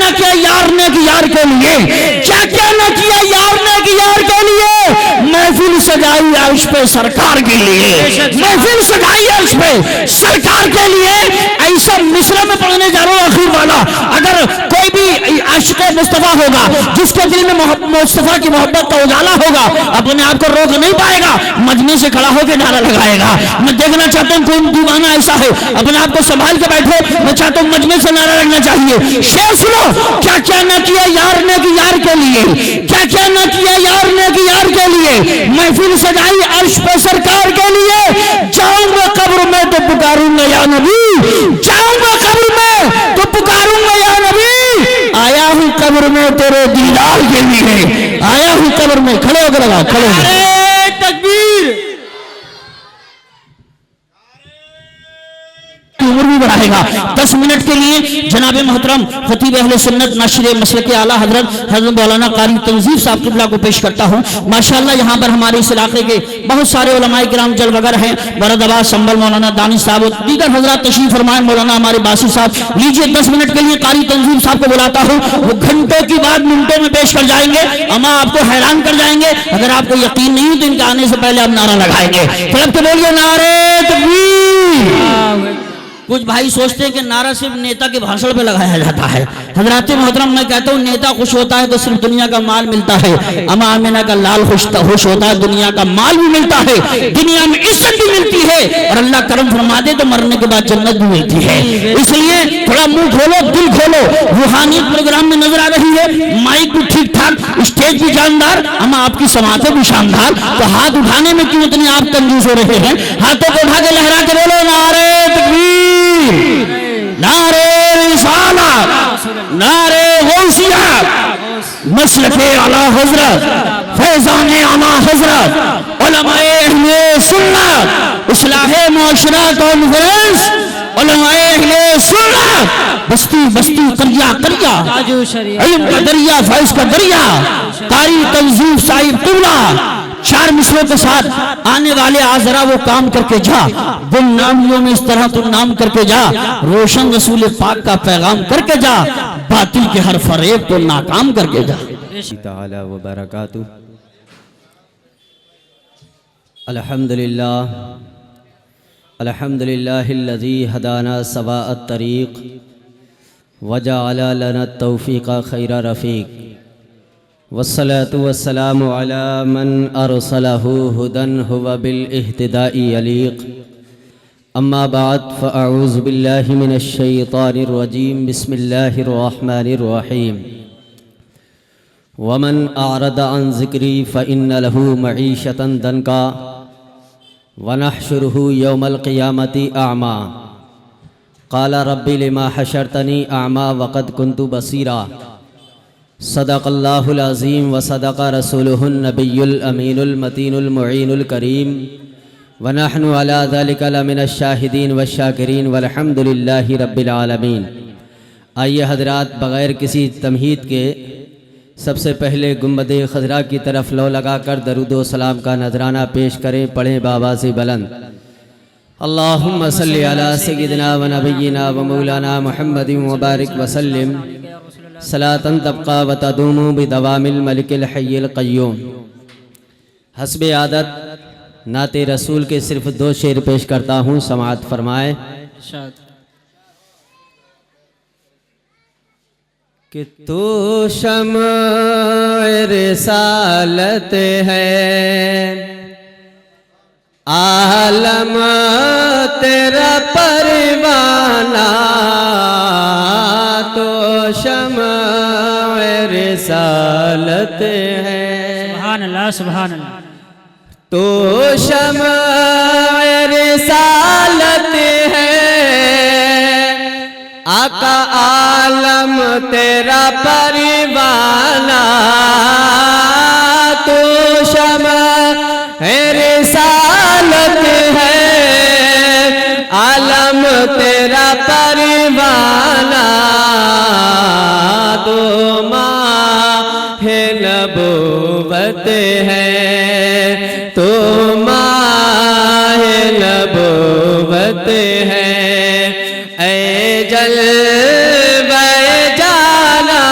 نہ کیا یار نے کہ یار کے لیے، کیا کیا نہ کیا یار نے کہ یار کے لیے، محفل سجائی عرش پہ سرکار کے لیے، محفل سجائی عرش پہ سرکار کے لیے۔ ایسا مصرع میں پڑھنے جا رہا ہوں آخر والا، اگر کوئی بھی عاشق مصطفیٰ ہوگا جس کے دل میں مصطفیٰ کی محبت کا اجالا ہوگا، اپنے آپ کو روک نہیں پائے گا، مجمع سے کھڑا ہو کے نعرہ لگائے گا۔ میں دیکھنا چاہتا ہوں کوئی دیوانہ ایسا ہے، اپنے آپ کو سنبھال کے بیٹھے، میں چاہتا ہوں مجمع سے نعرہ لگنا چاہیے۔ شعر سنو، کیا کیا نہ کیا یار نے کہ یار کے لیے، کیا کیا نہ کیا یار نے کہ یار کے لیے، محفل سجائی عرش پہ سرکار کے لیے۔ جاؤں گا قبر میں تو پکاروں گا یا نبی، جاؤں گا قبر میں تو پکاروں گا یا نبی، آیا ہوں قبر میں تیرے دیدار کے لیے، آیا ہوں قبر میں۔ کھڑے ہو کے لگا، کھڑے ہو کے تکبیر، عمر بھی بڑھائے گا۔ 10 منٹ کے لیے جناب محترم خطیب اہل سنت ناشر مسلک اعلیٰ حضرت مولانا قاری تنظیف صاحب قبلہ کو پیش کرتا ہوں۔ ماشاءاللہ یہاں پر ہمارے اس علاقے کے بہت سارے علماء کرام جلوگر ہیں، بردباد سنبل مولانا دانش صاحب اور دیگر حضرات تشریف فرمائیں، مولانا ہمارے باسی صاحب۔ لیجئے 10 منٹ کے لیے قاری تنظیف صاحب کو بلاتا ہوں، وہ گھنٹوں کی بات منٹوں میں پیش کر جائیں گے، اما آپ کو حیران کر جائیں گے۔ اگر آپ کو یقین نہیں ہے تو ان کے آنے سے پہلے آپ نعرہ لگائیں گے، طلب کے بولیے نعرہ تکبیر۔ کچھ بھائی سوچتے ہیں کہ نعرہ صرف نیتا کے بھاشن پہ لگایا جاتا ہے۔ حضرات محترم میں کہتا ہوں نیتا خوش ہوتا ہے تو صرف دنیا کا مال ملتا ہے، اما آمنہ کا لال خوش ہوتا ہے دنیا کا مال بھی ملتا ہے، دنیا میں عزت بھی ملتی ہے، اور اللہ کرم فرما دے تو مرنے کے بعد جنت بھی ملتی ہے۔ اس لیے تھوڑا منہ کھولو، دل کھولو، روحانیت پروگرام میں نظر آ رہی ہے، مائک بھی ٹھیک ٹھاک، اسٹیج بھی جاندار، اما آپ کی سماعتیں بھی شاندار، تو ہاتھ اٹھانے میں کیوں اتنے آپ کنجوس ہو رہے ہیں؟ ہاتھوں کو اٹھا کے لہرا کے بولو نعرہ تکبیر، نعرہ رسالت، نعرہ غوثیہ، مسلک اعلیٰ حضرت، فیضان اعلیٰ حضرت، علماء اہل سنت، اصلاح معاشرہ کانفرنس، علماء اہل سنت، بستی بستی قریہ قریہ، علم کا دریا فیض کا دریا، قاری تنظیف صاحب قبلہ، 4 مصرعوں کے ساتھ آنے والے آذرا وہ کام کر کے جا، گم نامیوں میں اس طرح تو نام کر کے جا، روشن رسول پاک کا پیغام کر کے جا، باطل کے ہر فریب کو ناکام کر کے جا۔ تعالی و برکاتہ۔ الحمدللہ الحمدللہ الذی ہدانا سواء الطریق وجعل لنا التوفیق خیر رفیق، والصلاة والسلام على من أرسله هدى هو بالاهتداء يليق، أما بعد فأعوذ بالله من الشيطان الرجيم، بسم الله الرحمن الرحيم، ومن أعرض عن ذكري فإن له معيشة ضنكا ونحشره يوم القيامة أعمى، قال رب لما حشرتني أعمى وقد كنت بصيرا، صدق اللہ العظیم وصدق رسولہ النبی الامین المتین المعین الکریم، ونحن علی ذلک لمن الشاہدین والشاکرین والحمد للہ رب العالمین۔ آئیے حضرات بغیر کسی تمہید کے سب سے پہلے گنبد خضرا کی طرف لو لگا کر درود و سلام کا نذرانہ پیش کریں، پڑھیں بآواز بلند، اللہم صلی علی سیدنا و نبینا و مولانا محمد وبارک وسلم صلاۃً تبقى وتدوم بدوام الملک الحی القیوم۔ حسب عادت نعت رسول کے صرف 2 شعر پیش کرتا ہوں، سماعت فرمائے۔ کہ تو شمع رسالت ہے، عالم تیرا پروانہ، تو شمع رسالت ہے، سبحان اللہ سبحان اللہ، تو شمع رسالت ہے، آقا عالم تیرا پروانہ، تو شمع رسالت ہے، عالم تیرا پروانہ، تو ماہ نبوت ہے، تو ماہ نبوت ہے، اے جلوہ جانا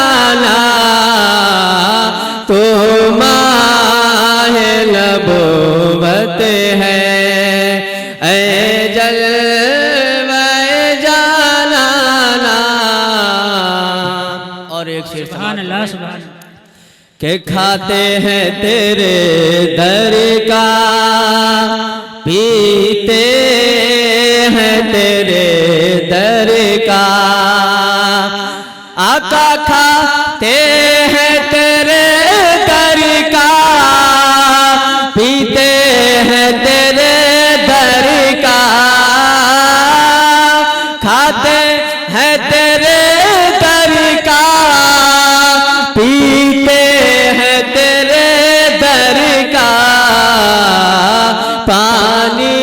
جلوے جانانا. اور ایک شعر سبحان اللہ سبحان اللہ. کہ کھاتے ہیں تیرے در کا پیتے ہیں تیرے در کا آقا کھاتے ہیں تیرے در کا پیتے ہیں تیرے در کا کھاتے ہیں تیرے در کا پیتے ہیں تیرے در کا پانی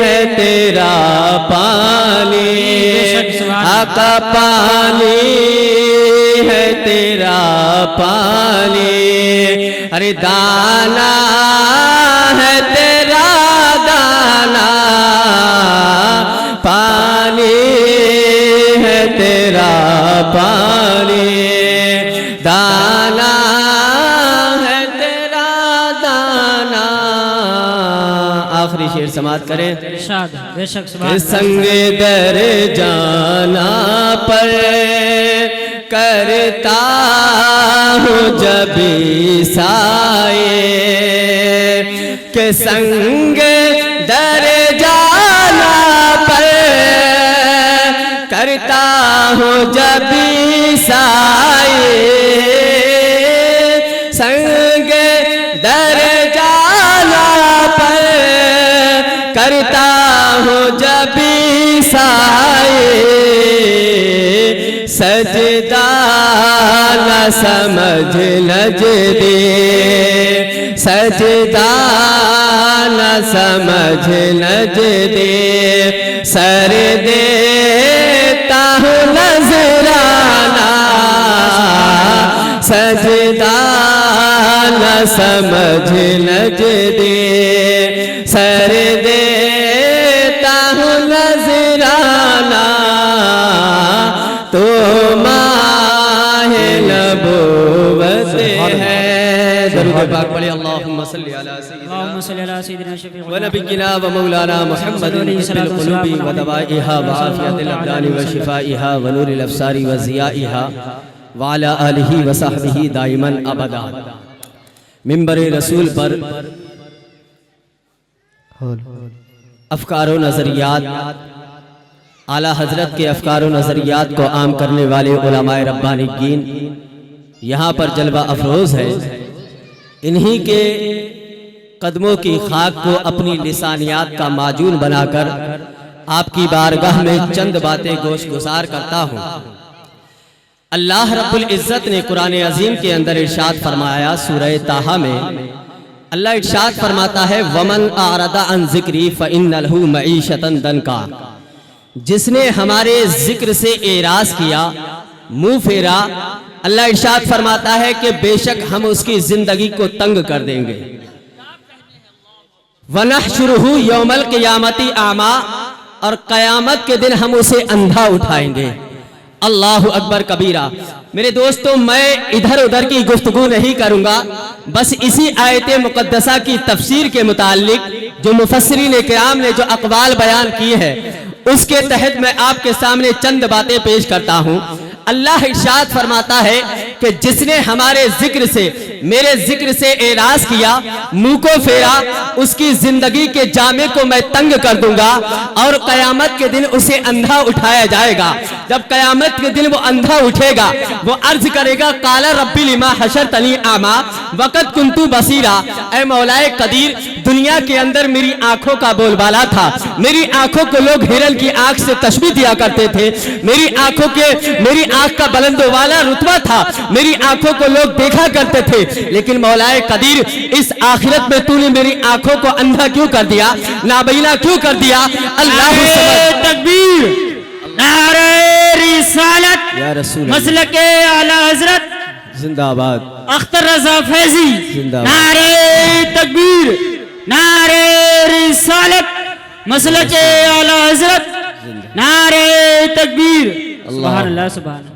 ہے تیرا پانی آقا پانی ہے تیرا پانی ارے دانا ہے تیرا دانا پانی ہے تیرا پانی دانا ہے تیرا دانا. آخری شعر سماعت کریں. ارشاد بے شک سبحان کہ سنگ در جانا پر کرتا ہوں جب سائے کہ سنگ در جانا پر کرتا ہوں جب سائے سنگ در جانا پر کرتا ہوں جب سائے سجدہ نہ سمجھ نجدے سجدہ نہ سمجھ نجدے سر دیتا ہوں نذرانہ سجدہ نہ سمجھ نجدے سر دیتا ہوں نذرانہ تو ماہ نبوت ہے. درود پاک پڑھیں. اللہم صلی علی اللہم صلی علی سیدنا شفیع ونبینا ومولانا محمد طب القلوب ودوائها وعافیت الابدان وشفائها ونور الابصار وضیائها وعلى آلہ وصحبہ دائما ابدا. منبر رسول پر افکار و نظریات اعلیٰ حضرت کے افکار و نظریات کو عام کرنے والے علماء ربانیین یہاں پر جلوہ افروز ہے. انہی کے قدموں کی خاک کو اپنی لسانیات کا معجون بنا کر آپ کی بارگاہ میں چند باتیں گوش گزار کرتا ہوں. اللہ رب العزت نے قرآن عظیم کے اندر ارشاد فرمایا سورہ طٰہٰ میں اللہ ارشاد فرماتا ہے وَمَنْ أَعْرَضَ عَنْ ذِكْرِي فَإِنَّ لَهُ مَعِيشَةً ضَنْكًا. جس نے ہمارے ذکر سے اعراض کیا منہ پھیرا اللہ ارشاد فرماتا ہے کہ بے شک ہم اس کی زندگی کو تنگ کر دیں گے. وَنَحْشُرُهُ يَوْمَ الْقِيَامَةِ أَعْمَىٰ. اور قیامت کے دن ہم اسے اندھا اٹھائیں گے. اللہ اکبر کبیرہ. میرے دوستوں میں ادھر ادھر کی گفتگو نہیں کروں گا بس اسی آیت مقدسہ کی تفسیر کے متعلق جو مفسرین کرام نے جو اقوال بیان کی ہے اس کے تحت میں آپ کے سامنے چند باتیں پیش کرتا ہوں. اللہ ارشاد فرماتا ہے کہ جس نے ہمارے ذکر سے میرے ذکر سے اعراض کیا منہ کو پھیرا اس کی زندگی کے جامے کو میں تنگ کر دوں گا اور قیامت کے دن اسے اندھا اٹھایا جائے گا. جب قیامت کے دن وہ اندھا اٹھے گا وہ عرض کرے گا قال ربی لما حشرتنی اعمیٰ وقد کنت بصیرا. اے مولائے قدیر دنیا کے اندر میری آنکھوں کا بول بالا تھا. میری آنکھوں کو لوگ ہرن کی آنکھ سے تشبیہ دیا کرتے تھے. میری آنکھ کا بلند و والا رتبہ تھا. میری آنکھوں کو لوگ دیکھا کرتے تھے لیکن مولائے قدیر اس آخرت میں تو نے میری آنکھوں کو اندھا کیوں کر دیا نابینا کیوں کر دیا. اللہ تکبیر نعرہ رسالت یا رسول مسلک اعلیٰ حضرت زندہ آباد اختر رضا فیضی زندہ آباد. نعرہ تکبیر نعرہ رسالت مسلک اعلیٰ حضرت نعرہ تکبیر. سبحان اللہ سبحان اللہ.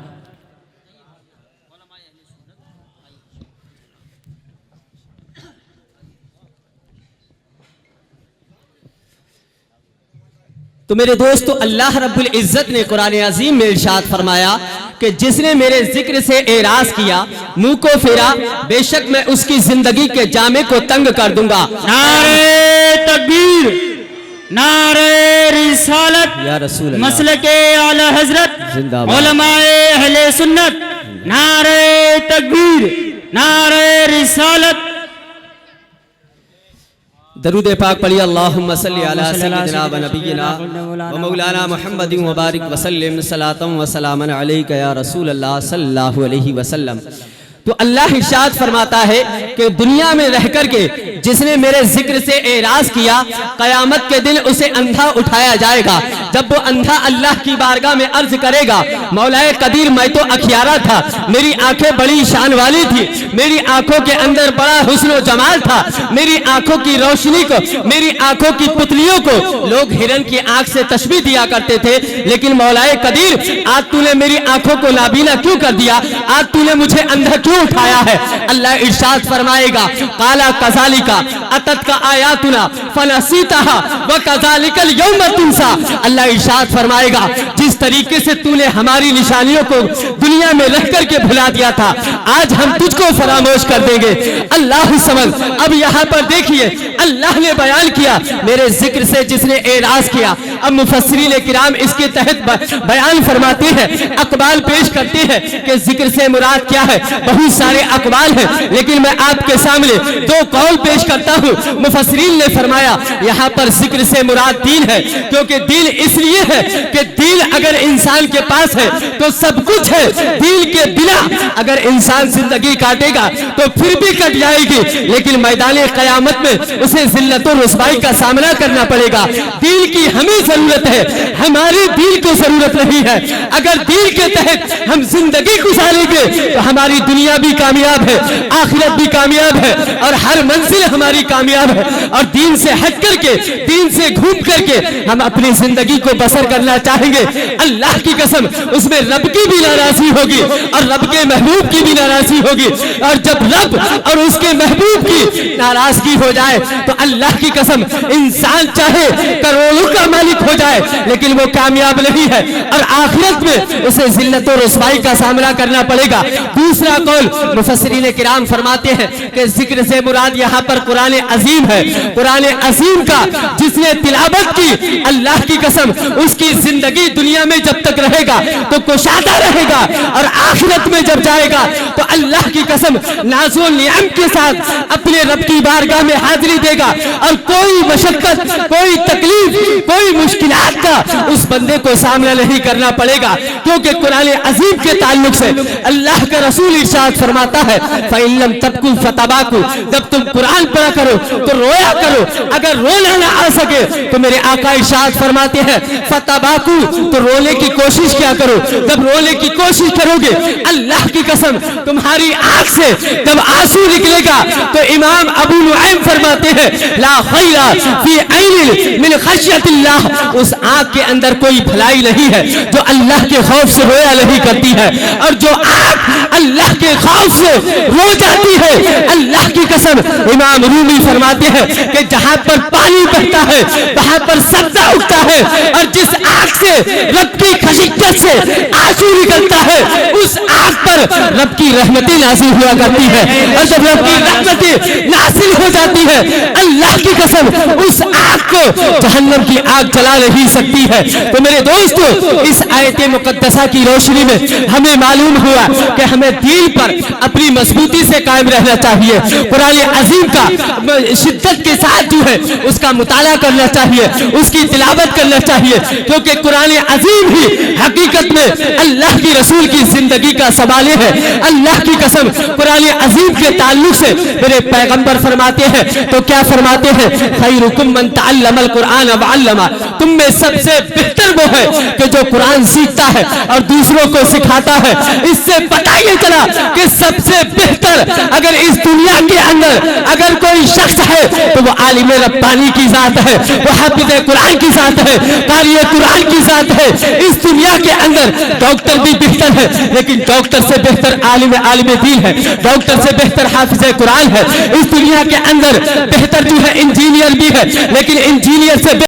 تو میرے دوستو اللہ رب العزت نے قرآن عظیم میں ارشاد فرمایا کہ جس نے میرے ذکر سے اعراض کیا، منہ کو پھیرا، بے شک میں اس کی زندگی کے جامے کو تنگ کر دوں گا۔ نعرہ تکبیر، نعرہ رسالت، یا رسول اللہ، مسلک اعلی حضرت، زندہ باد، علماء اہل سنت، نعرہ تکبیر، نعرہ رسالت۔ درود پاک پڑھی، اللہم صلی علی سیدنا و نبینا و مولانا محمد مبارک وسلم، صلاۃ و سلاما علیک یا رسول اللہ صلی اللہ علیہ وسلم۔ تو اللہ ارشاد فرماتا ہے کہ دنیا میں رہ کر کے جس نے میرے ذکر سے اعراض کیا، قیامت کے دن اسے اندھا اٹھایا جائے گا۔ جب وہ اندھا اللہ کی بارگاہ میں عرض کرے گا، مولا قدیر میں تو اکھیارا تھا، میری آنکھیں بڑی شان والی تھی، میری آنکھوں کے اندر بڑا حسن و جمال تھا، میری آنکھوں کی روشنی کو، میری آنکھوں کی پتلیوں کو لوگ ہرن کی آنکھ سے تشبیہ دیا کرتے تھے، لیکن مولا قدیر آج تو نے میری آنکھوں کو نابینا کیوں کر دیا؟ آج تو نے مجھے اندھا کیوں اٹھایا ہے؟ اللہ ارشاد فرمائے گا، قالا کذالک اتتک آیاتنا فنسیتها وکذالک اليوم تنسی۔ اللہ ارشاد فرمائے گا، جس طریقے سے تو نے ہماری نشانیوں کو دنیا میں رہ کر کے بھلا دیا تھا، آج ہم تجھ کو فراموش کر دیں گے۔ اللہ سمجھ، اب یہاں پر دیکھیے اللہ نے بیان کیا میرے ذکر سے جس نے اعراض کیا۔ اب مفسرین کرام اس کے تحت بیان فرماتے ہیں، اقوال پیش کرتے ہیں کہ ذکر سے مراد کیا ہے۔ بہت سارے اقوال ہیں، لیکن میں آپ کے سامنے دو قول پیش کرتا ہوں۔ مفسرین نے فرمایا یہاں پر ذکر سے مراد دین ہے، کیونکہ دین اس لیے ہے کہ دین اگر انسان کے پاس ہے تو سب کچھ ہے، دین کے بنا اگر انسان زندگی کاٹے گا تو پھر بھی کٹ جائے گی، لیکن میدان قیامت میں اسے ذلت و رسوائی کا سامنا کرنا پڑے گا۔ دین کی ہمیں ضرورت ہے، ہماری دین کو ضرورت نہیں ہے۔ اگر دین کے تحت ہم زندگی گزاریں گے تو ہماری دنیا بھی کامیاب ہے، آخرت بھی کامیاب ہے، اور ہر منزل ہماری کامیاب ہے۔ اور دین سے ہٹ کر کے، دین سے گھوم کر کے ہم اپنی زندگی کو بسر کرنا چاہیں گے، اللہ کی قسم اس میں رب کی بھی ناراضی ہوگی اور رب کے محبوب کی بھی ناراضی ہوگی۔ اور جب رب اور اس کے محبوب کی ناراضگی ہو جائے تو اللہ کی قسم انسان چاہے کروڑوں کا مالک ہو جائے لیکن وہ کامیاب نہیں ہے، اور آخرت میں اسے ذلت و رسوائی کا سامنا کرنا پڑے گا۔ دوسرا قول مفسرین کرام فرماتے ہیں کہ ذکر سے مراد یہاں پر قرآن عظیم ہے۔ قرآن عظیم کا جس نے تلاوت کی، اللہ کی قسم اس کی زندگی دنیا میں جب تک رہے گا تو کشادہ رہے گا، اور آخرت میں جب جائے گا تو اللہ کی قسم ناز و نعم کے ساتھ اپنے رب کی بارگاہ میں حاضری دے گا، اور کوئی مشقت، کوئی تکلیف، کوئی مشکلات کا اس بندے کو سامنا نہیں کرنا پڑے گا، کیونکہ قرآن عظیم کے تعلق سے اللہ کا رسول ارشاد فرماتا ہے فَإِن لَمْ تَبْكُوا فَتَبَاكُوا، جب تم قرآن پڑھا کرو تو رویا کرو، اگر رونا نہ آ سکے تو میرے آقا ارشاد فرماتے ہیں فَتَبَاكُوا، تو رونے کی کوشش کیا کرو۔ جب رونے کی کوشش کرو گے اللہ کی قسم تمہاری آنکھ سے جب آنسو نکلے گا تو امام ابو نعیم فرماتے ہیں لا خیر فی عین من خشیت اللہ، اس آنکھ کے اندر کوئی بھلائی نہیں ہے جو اللہ کے خوف سے رویا نہیں کرتی ہے، اور جو آنکھ اللہ کے خوف سے رو جاتی ہے اللہ کی قسم امام رومی فرماتے ہیں کہ جہاں پر پانی بہتا ہے وہاں پر سبزہ اگتا ہے، اور جس آنکھ سے رب کی خشیت سے آنسو نکلتا ہے اس آنکھ پر رب کی رحمتیں نازل ہوا کرتی ہے، اور جب رب کی رحمتیں نازل ہو جاتی ہے اللہ کی قسم اس آنکھ کو جہنم کی آگ جلا نہیں سکتی ہے۔ تو میرے دوستو اس آیت مقدسہ کی روشنی میں ہمیں معلوم ہوا کہ ہمیں دین پر اپنی مضبوطی سے قائم رہنا چاہیے، قرآن عظیم کا شدت کے ساتھ جو ہے اس کا مطالعہ کرنا چاہیے، اس کی تلاوت کرنا چاہیے، کیونکہ قرآن عظیم ہی حقیقت میں اللہ کی رسول کی زندگی کا سوال ہے۔ اللہ کی قسم قرآن عظیم کے تعلق سے میرے پیغمبر فرماتے ہیں تو کیا فرماتے ہیں خیرکم من تعلم القرآن وعلمہ، تم میں سب سے بہتر وہ ہے کہ جو قرآن سیکھتا ہے اور دوسروں کو سکھاتا ہے۔ اس سے پتہ یہ چلا کہ سب سے بہتر اگر اس دنیا کے اندر اگر کوئی شخص ہے تو وہ عالم ربانی کی ذات ہے، وہ حافظ قرآن کی ذات ہے، قاری قرآن کی ذات ہے۔ اس دنیا کے اندر ڈاکٹر بھی بہتر ہے لیکن ڈاکٹر سے بہتر عالم دین ہے، ڈاکٹر سے بہتر حافظ قرآن ہے۔ اس دنیا کے اندر بہتر جو ہے انجینئر بھی ہے لیکن انجینئر سے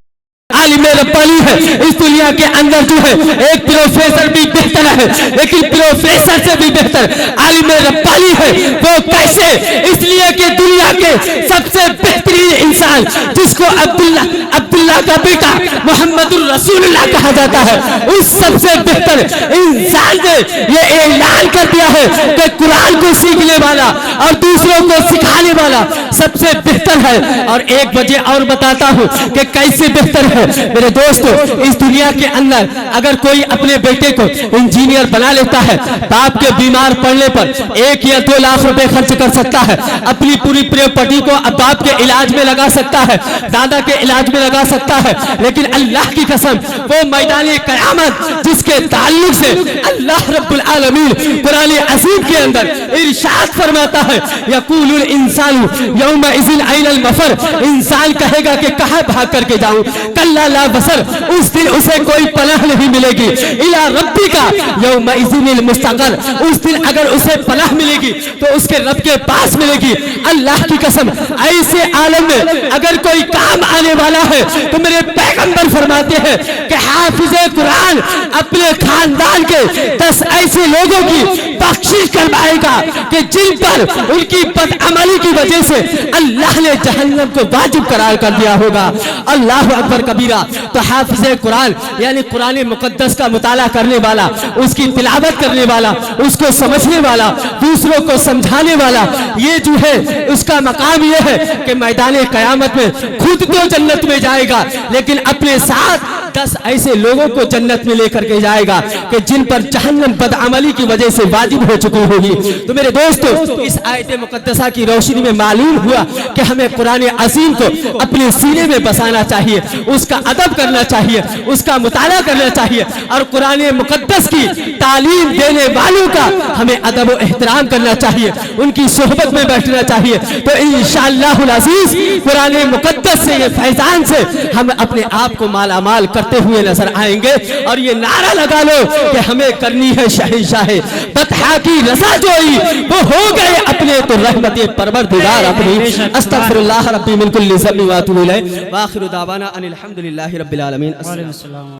عالم ربانی ہے اس دنیا کے اندر جو ہے ایک پروفیسر بھی بہتر ہے، لیکن پروفیسر سے بھی بہتر عالم ربانی ہے۔ وہ کیسے؟ اس لیے کہ دنیا کے سب سے بہترین انسان جس کو عبداللہ کا بیٹا محمد الرسول اللہ کہا جاتا ہے، اس سب سے بہتر انسان نے یہ اعلان کر دیا ہے کہ قرآن کو سیکھنے والا اور دوسروں کو سکھانے والا سب سے بہتر ہے۔ اور ایک وجہ اور بتاتا ہوں کہ کیسے بہتر ہے میرے دوستو۔ اس دنیا کے اندر اگر کوئی اپنے بیٹے کو انجینئر بنا لیتا ہے، باپ کے بیمار پڑنے پر 1 یا 2 لاکھ روپے خرچ کر سکتا ہے، اپنی پوری پراپرٹی کو باپ کے علاج میں لگا سکتا ہے، دادا کے علاج میں لگا سکتا ہے، لیکن اللہ کی قسم وہ میدان قیامت جس کے تعلق سے اللہ رب العالمین قرآن عظیم کے اندر ارشاد فرماتا ہے، یقول الانسان یومئذ این المفر، انسان کہے گا کہ کہاں بھاگ کر کے جاؤں، کلا لا بصر، اس دن اسے کوئی پناہ نہیں ملے گی، الی ربک یومئذ المستقر، اس دن اگر اسے پناہ ملے گی تو اس کے رب کے پاس ملے گی۔ اللہ کی قسم ایسے عالم میں اگر کوئی کام آنے والا ہے تو میرے پیغمبر فرماتے ہیں کہ حافظ قرآن اپنے خاندان کے 10 ایسے لوگوں کی بخشش کروائے گا کہ جن پر ان کی بدعملی کی وجہ سے اللہ نے جہنم کو واجب قرار کر دیا ہوگا۔ اللہ اکبر کبیرہ۔ تو حافظ قرآن یعنی قرآن مقدس کا مطالعہ کرنے والا، اس کی تلاوت کرنے والا، اس کو سمجھنے والا، دوسروں کو سمجھانے والا، یہ جو ہے اس کا مقام یہ ہے کہ میدان قیامت میں خود تو جنت میں جائے گا لیکن اپنے ساتھ 10 ایسے لوگوں کو جنت میں لے کر کے جائے گا کہ جن پر جہنم بدعملی کی وجہ سے واجب ہو چکی ہوگی۔ تو میرے دوستو اس آیت مقدسہ کی روشنی میں معلوم ہوا کہ ہمیں قرآن عظیم کو اپنے سینے میں بسانا چاہیے، اس کا ادب کرنا چاہیے، اس کا مطالعہ کرنا چاہیے، اور قرآن مقدس کی تعلیم دینے والوں کا ہمیں ادب و احترام کرنا چاہیے، ان کی صحبت میں بیٹھنا چاہیے۔ تو انشاءاللہ العزیز قرآن مقدس سے یہ فیضان سے ہم اپنے آپ کو مالا مال کرتے ہوئے نظر آئیں گے، اور یہ نعرہ لگا لو کہ ہمیں کرنی ہے شہنشاہ بطحا کی رضا جوئی، وہ ہو گئے اپنے تو رحمت پروردگار اپنی۔ استغفر اللہ ربی من کل ذنب واتوب الیہ، واخر دعوانا ان الحمدللہ رب العالمین۔ وعلیکم السلام۔